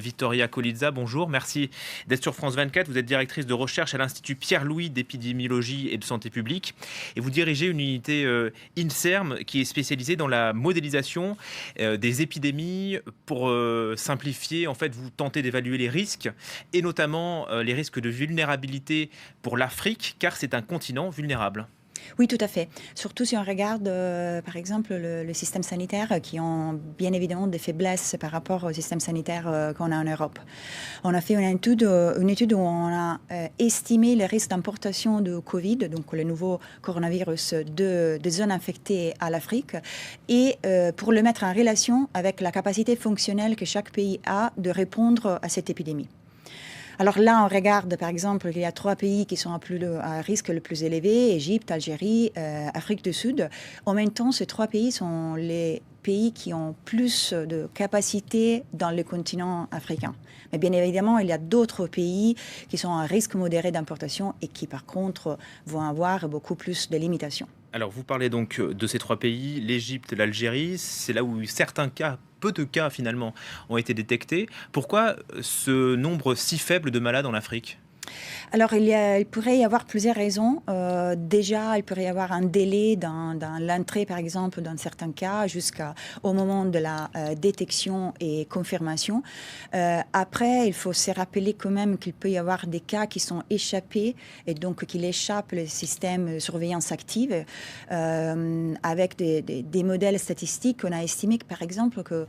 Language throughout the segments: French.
Vittoria Colizza, bonjour. Merci d'être sur France 24. Vous êtes directrice de recherche à l'Institut Pierre-Louis d'épidémiologie et de santé publique. Et vous dirigez une unité INSERM qui est spécialisée dans la modélisation des épidémies. Pour simplifier, en fait, vous tentez d'évaluer les risques et notamment les risques de vulnérabilité pour l'Afrique, car c'est un continent vulnérable. Oui, tout à fait. Surtout si on regarde, par exemple, le système sanitaire, qui ont bien évidemment des faiblesses par rapport au système sanitaire qu'on a en Europe. On a fait une étude où on a estimé le risque d'importation de Covid, donc le nouveau coronavirus, de zones infectées à l'Afrique, et pour le mettre en relation avec la capacité fonctionnelle que chaque pays a de répondre à cette épidémie. Alors là, on regarde, par exemple, il y a 3 pays qui sont à risque le plus élevé, Égypte, Algérie, Afrique du Sud. En même temps, ces 3 pays sont les pays qui ont plus de capacité dans le continent africain. Mais bien évidemment, il y a d'autres pays qui sont à risque modéré d'importation et qui, par contre, vont avoir beaucoup plus de limitations. Alors, vous parlez donc de ces 3 pays, l'Égypte, l'Algérie. C'est là où certains cas, peu de cas finalement, ont été détectés. Pourquoi ce nombre si faible de malades en Afrique ? Alors, il pourrait y avoir plusieurs raisons. Déjà, il pourrait y avoir un délai dans l'entrée, par exemple, dans certains cas, jusqu'au moment de la détection et confirmation. Après, il faut se rappeler quand même qu'il peut y avoir des cas qui sont échappés et donc qu'il échappe le système de surveillance active. Avec des modèles statistiques, on a estimé que, par exemple, que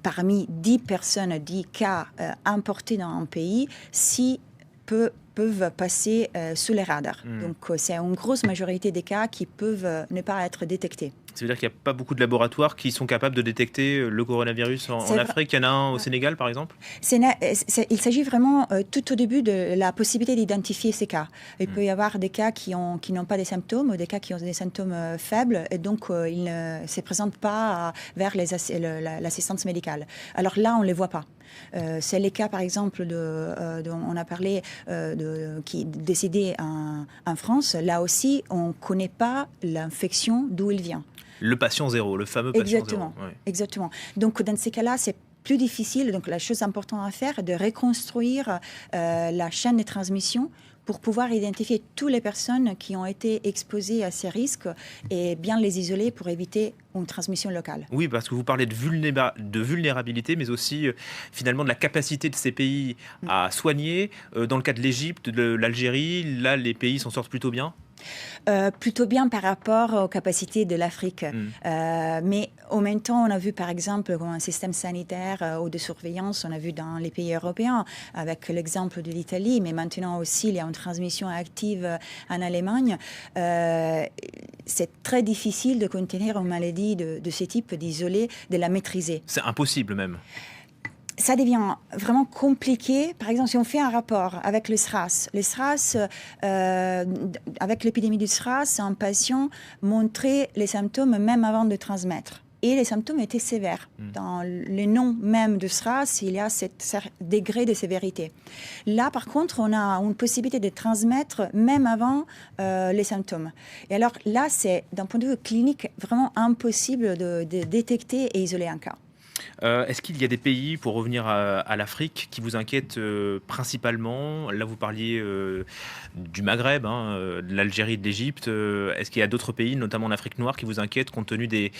parmi 10 personnes, 10 cas importés dans un pays, 6 peuvent passer sous les radars. Donc, c'est une grosse majorité des cas qui peuvent ne pas être détectés. Ça veut dire qu'il n'y a pas beaucoup de laboratoires qui sont capables de détecter le coronavirus en Afrique. Il y en a un au Sénégal, par exemple ? Il s'agit vraiment tout au début de la possibilité d'identifier ces cas. Il peut y avoir des cas qui n'ont pas des symptômes, ou des cas qui ont des symptômes faibles, et donc ils ne se présentent pas vers l'assistance médicale. Alors là, on ne les voit pas. C'est les cas, par exemple, dont on a parlé, qui est décédé en France. Là aussi, on ne connaît pas l'infection, d'où il vient. Le patient zéro, le fameux patient zéro. Oui. Exactement. Donc, dans ces cas-là, c'est plus difficile. Donc, la chose importante à faire est de reconstruire la chaîne de transmission pour pouvoir identifier toutes les personnes qui ont été exposées à ces risques et bien les isoler pour éviter une transmission locale. Oui, parce que vous parlez de vulnérabilité, mais aussi finalement de la capacité de ces pays à soigner. Dans le cas de l'Égypte, de l'Algérie, là, les pays s'en sortent plutôt bien ? Plutôt bien par rapport aux capacités de l'Afrique. Mais en même temps, on a vu par exemple un système sanitaire ou de surveillance, on a vu dans les pays européens avec l'exemple de l'Italie, mais maintenant aussi il y a une transmission active en Allemagne. C'est très difficile de contenir une maladie de ce type, d'isoler, de la maîtriser. C'est impossible même. Ça devient vraiment compliqué. Par exemple, si on fait un rapport avec le SRAS, avec l'épidémie du SRAS, un patient montrait les symptômes même avant de transmettre. Et les symptômes étaient sévères. Dans le nom même de SRAS, il y a ce degré de sévérité. Là, par contre, on a une possibilité de transmettre même avant les symptômes. Et alors là, c'est d'un point de vue clinique vraiment impossible de détecter et isoler un cas. Est-ce qu'il y a des pays, pour revenir à l'Afrique, qui vous inquiètent principalement ? Là, vous parliez du Maghreb, de l'Algérie, de l'Égypte. Est-ce qu'il y a d'autres pays, notamment en Afrique noire, qui vous inquiètent compte tenu des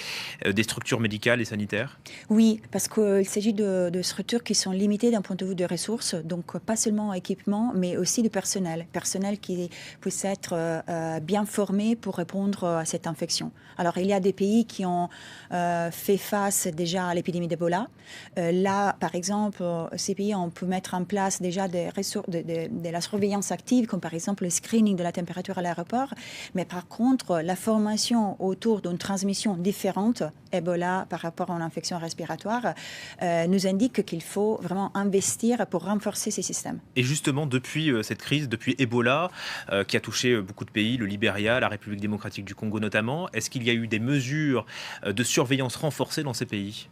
structures médicales et sanitaires ? Oui, parce qu'il s'agit de structures qui sont limitées d'un point de vue de ressources, donc pas seulement équipement, mais aussi de personnel qui puisse être bien formé pour répondre à cette infection. Alors, il y a des pays qui ont fait face déjà à l'épidémie d'Ebola. Là, par exemple, ces pays, on peut mettre en place déjà des ressources, de la surveillance active, comme par exemple le screening de la température à l'aéroport. Mais par contre, la formation autour d'une transmission différente, Ebola par rapport à une infection respiratoire, nous indique qu'il faut vraiment investir pour renforcer ces systèmes. Et justement, depuis cette crise, depuis Ebola, qui a touché beaucoup de pays, le Libéria, la République démocratique du Congo notamment, est-ce qu'il y a eu des mesures de surveillance renforcées dans ces pays ?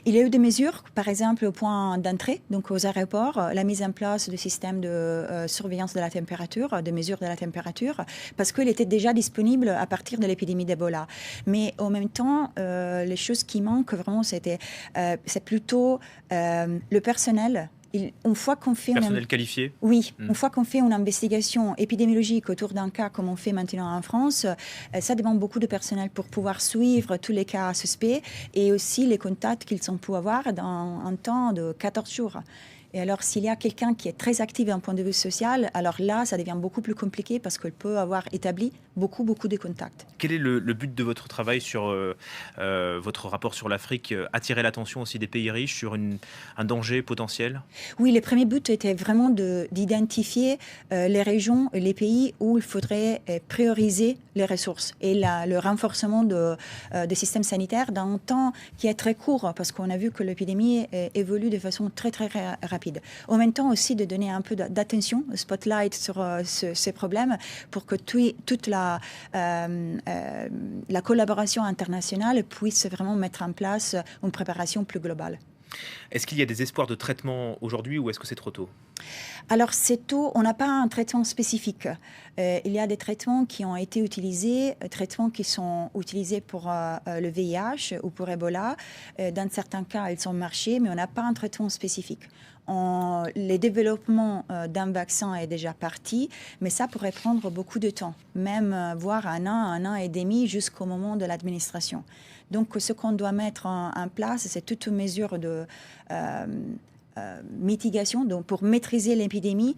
Il y a eu des mesures, par exemple au point d'entrée, donc aux aéroports, la mise en place de systèmes de surveillance de la température, de mesures de la température, parce qu'il était déjà disponible à partir de l'épidémie d'Ebola. Mais en même temps, les choses qui manquent vraiment, c'est plutôt le personnel. Une fois qu'on fait personnel qualifié. Oui, une fois qu'on fait une investigation épidémiologique autour d'un cas comme on fait maintenant en France, ça demande beaucoup de personnel pour pouvoir suivre tous les cas suspects et aussi les contacts qu'ils ont pu avoir dans un temps de 14 jours. Et alors, s'il y a quelqu'un qui est très actif d'un point de vue social, alors là, ça devient beaucoup plus compliqué parce qu'il peut avoir établi beaucoup de contacts. Quel est le but de votre travail sur votre rapport sur l'Afrique? Attirer l'attention aussi des pays riches sur un danger potentiel? Oui, les premiers buts étaient vraiment d'identifier les régions et les pays où il faudrait prioriser les ressources et le renforcement des systèmes sanitaires dans un temps qui est très court parce qu'on a vu que l'épidémie évolue de façon très rapide. En même temps aussi de donner un peu d'attention, spotlight sur ces problèmes pour que toute la collaboration internationale puisse vraiment mettre en place une préparation plus globale. Est-ce qu'il y a des espoirs de traitement aujourd'hui ou est-ce que c'est trop tôt? Alors c'est tôt, on n'a pas un traitement spécifique. Il y a des traitements qui ont été utilisés, traitements qui sont utilisés pour le VIH ou pour Ebola. Dans certains cas, ils ont marché, mais on n'a pas un traitement spécifique. Les développements d'un vaccin est déjà parti, mais ça pourrait prendre beaucoup de temps, même voire un an et demi jusqu'au moment de l'administration. Donc ce qu'on doit mettre en place, c'est toute une mesure de mitigation, donc pour maîtriser l'épidémie,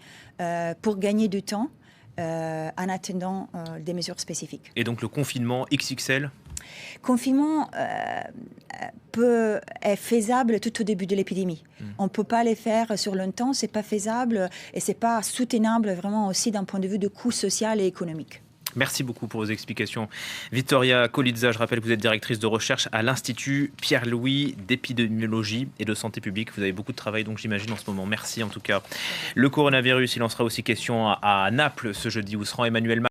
pour gagner du temps en attendant des mesures spécifiques. Et donc le confinement XXL? Confinement est faisable tout au début de l'épidémie. On ne peut pas les faire sur longtemps, c'est pas faisable et c'est pas soutenable vraiment aussi d'un point de vue de coût social et économique. Merci beaucoup pour vos explications. Vittoria Colizza, je rappelle que vous êtes directrice de recherche à l'Institut Pierre-Louis d'épidémiologie et de santé publique. Vous avez beaucoup de travail, donc j'imagine, en ce moment. Merci en tout cas. Le coronavirus, il en sera aussi question à Naples ce jeudi où se rend Emmanuel Macron.